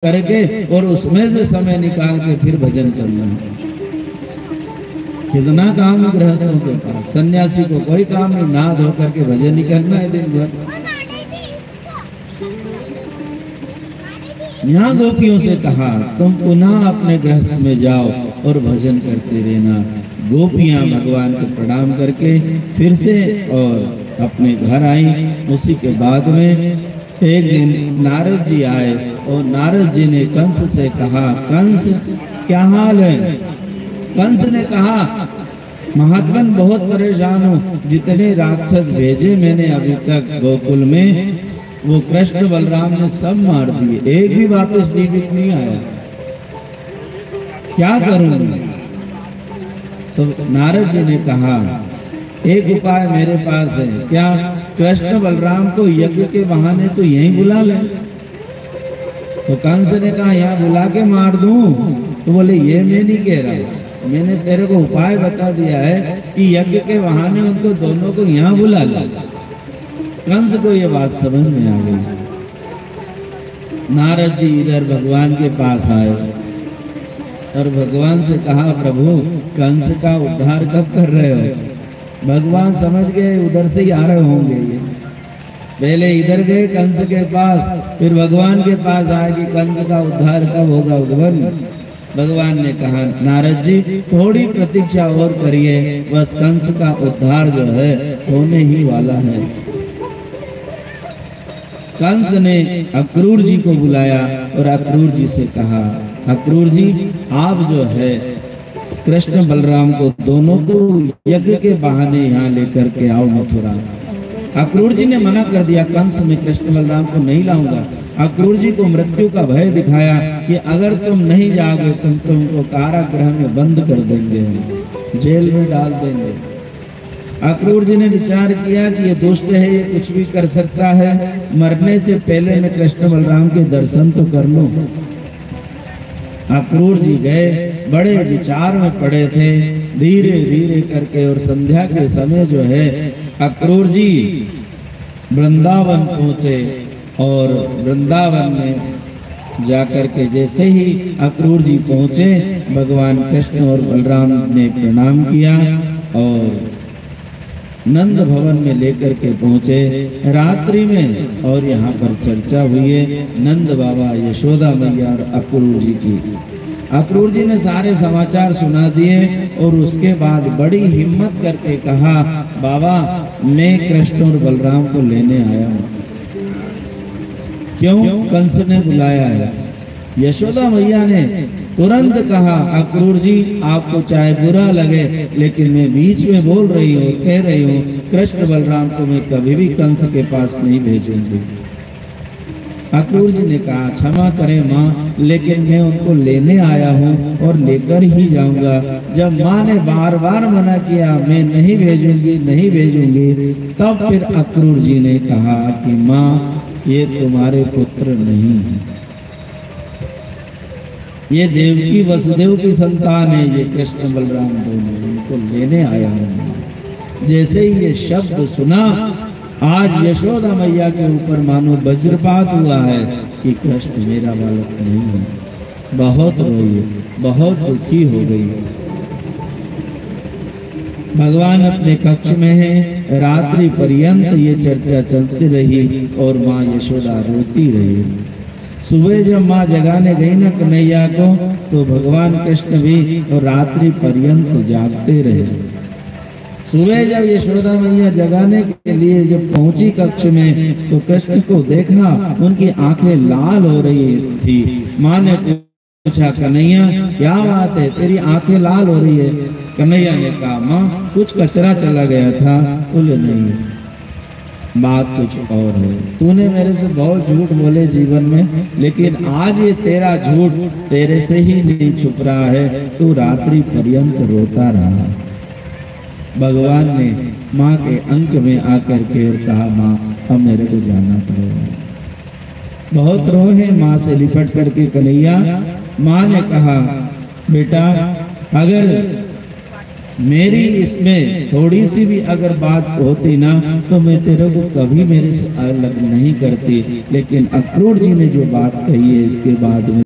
करके और उसमें से समय निकाल के फिर भजन करना है। कितना काम है गृहस्थों के पास, सन्यासी को कोई काम नहीं, नहा धो करके भजन ही करना है दिन भर। यहाँ गोपियों से कहा तुम पुनः अपने गृहस्थ में जाओ और भजन करते रहना। गोपियां भगवान को प्रणाम करके फिर से और अपने घर आई। उसी के बाद में एक दिन नारद जी आए और नारद जी ने कंस से कहा, कंस क्या हाल है? कंस ने कहा, महात्मन बहुत परेशान हूँ, जितने राक्षस भेजे मैंने अभी तक गोकुल में वो कृष्ण बलराम ने सब मार दिए, एक भी वापस जीवित नहीं आया, क्या करूं? तो नारद जी ने कहा एक उपाय मेरे पास है, क्या? कृष्ण बलराम को यज्ञ के बहाने तो यहीं बुला ले। तो कंस ने कहा यहाँ बुला के मार दूं? तो बोले ये मैं नहीं कह रहा, मैंने तेरे को उपाय बता दिया है कि यज्ञ के बहाने उनको दोनों को यहाँ बुला ले। कंस को ये बात समझ में आ गई। नारद जी इधर भगवान के पास आए और भगवान से कहा, प्रभु कंस का उद्धार कब कर रहे हो? भगवान समझ गए उधर से ही आ रहे होंगे ये, पहले इधर गए कंस के पास, फिर भगवान के पास आए कि कंस का उद्धार कब होगा उद्भवन। भगवान ने कहा, नारद जी थोड़ी प्रतीक्षा और करिए, बस कंस का उद्धार जो है होने ही वाला है। कंस ने अक्रूर जी को बुलाया और अक्रूर जी से कहा, अक्रूर जी आप जो है कृष्ण बलराम को दोनों को यज्ञ के बहाने यहाँ लेकर के आओ मथुरा। अक्रूर जी ने मना कर दिया, कंस में कृष्ण बलराम को नहीं लाऊंगा। अक्रूर जी को मृत्यु का भय दिखाया कि अगर तुम नहीं जाओगे तुमको कारागृह में बंद कर देंगे, जेल में डाल देंगे। अक्रूर जी ने विचार किया कि ये दुष्ट है, ये कुछ भी कर सकता है, मरने से पहले मैं कृष्ण बलराम के दर्शन तो कर लूं। अक्रूर जी गए, बड़े विचार में पड़े थे, धीरे धीरे करके और संध्या के समय जो है अक्रूर जी वृंदावन पहुंचे और वृंदावन में जाकर के जैसे ही अक्रूर जी पहुंचे, भगवान कृष्ण और बलराम ने प्रणाम किया और नंद भवन में लेकर के पहुंचे रात्रि में। और यहाँ पर चर्चा हुई है नंद बाबा, यशोदा मैया और अक्रूर जी की। अक्रूर जी ने सारे समाचार सुना दिए और उसके बाद बड़ी हिम्मत करके कहा, बाबा मैं कृष्ण और बलराम को लेने आया हूँ। क्यों? कंस ने बुलाया है। यशोदा मैया ने तुरंत कहा, अक्रूर जी आपको चाहे बुरा लगे लेकिन मैं बीच में बोल रही हूँ, कह रही हूँ कृष्ण बलराम को मैं कभी भी कंस के पास नहीं भेजूंगी। अक्रूर जी ने कहा, क्षमा करें माँ, लेकिन मैं उनको लेने आया हूँ और लेकर ही जाऊंगा। जब माँ ने बार बार मना किया मैं नहीं भेजूंगी नहीं भेजूंगी, तब फिर अक्रूर जी ने कहा कि माँ ये तुम्हारे पुत्र नहीं है, ये देवकी वसुदेव की संतान है, ये कृष्ण बलराम दोनों, उनको लेने आया हूँ। जैसे ही ये शब्द सुना, आज यशोदा मैया के ऊपर मानो वज्रपात हुआ है कि कृष्ण मेरा बालक नहीं है। बहुत रोई, बहुत दुखी हो गई। भगवान अपने कक्ष में है, रात्रि पर्यंत ये चर्चा चलती रही और माँ यशोदा रोती रही। सुबह जब माँ जगाने गई ना कन्हैया को, तो भगवान कृष्ण भी और रात्रि पर्यंत जागते रहे। सुबह जब यशोदा मैया जगाने के लिए जब पहुंची कक्ष में, तो कृष्ण को देखा, उनकी आंखें लाल हो रही थी। माँ ने पूछा, कन्हैया क्या बात है, तेरी आंखें लाल हो रही है? कन्हैया ने कहा, माँ कुछ कचरा चला गया था। बोले नहीं, बात कुछ और है, तूने मेरे से बहुत झूठ बोले जीवन में, लेकिन आज ये तेरा झूठ तेरे से ही नहीं छुप रहा है, तू रात्रि पर्यंत रोता रहा। भगवान ने माँ के अंक में आकर के और कहा, माँ अब मेरे को जाना पड़ेगा। बहुत रोए माँ से लिपट करके कन्हैया। माँ ने कहा, बेटा अगर मेरी इसमें थोड़ी सी भी अगर बात होती ना तो मैं तेरे को कभी मेरे से अलग नहीं करती, लेकिन अक्रूर जी ने जो बात कही है इसके बाद में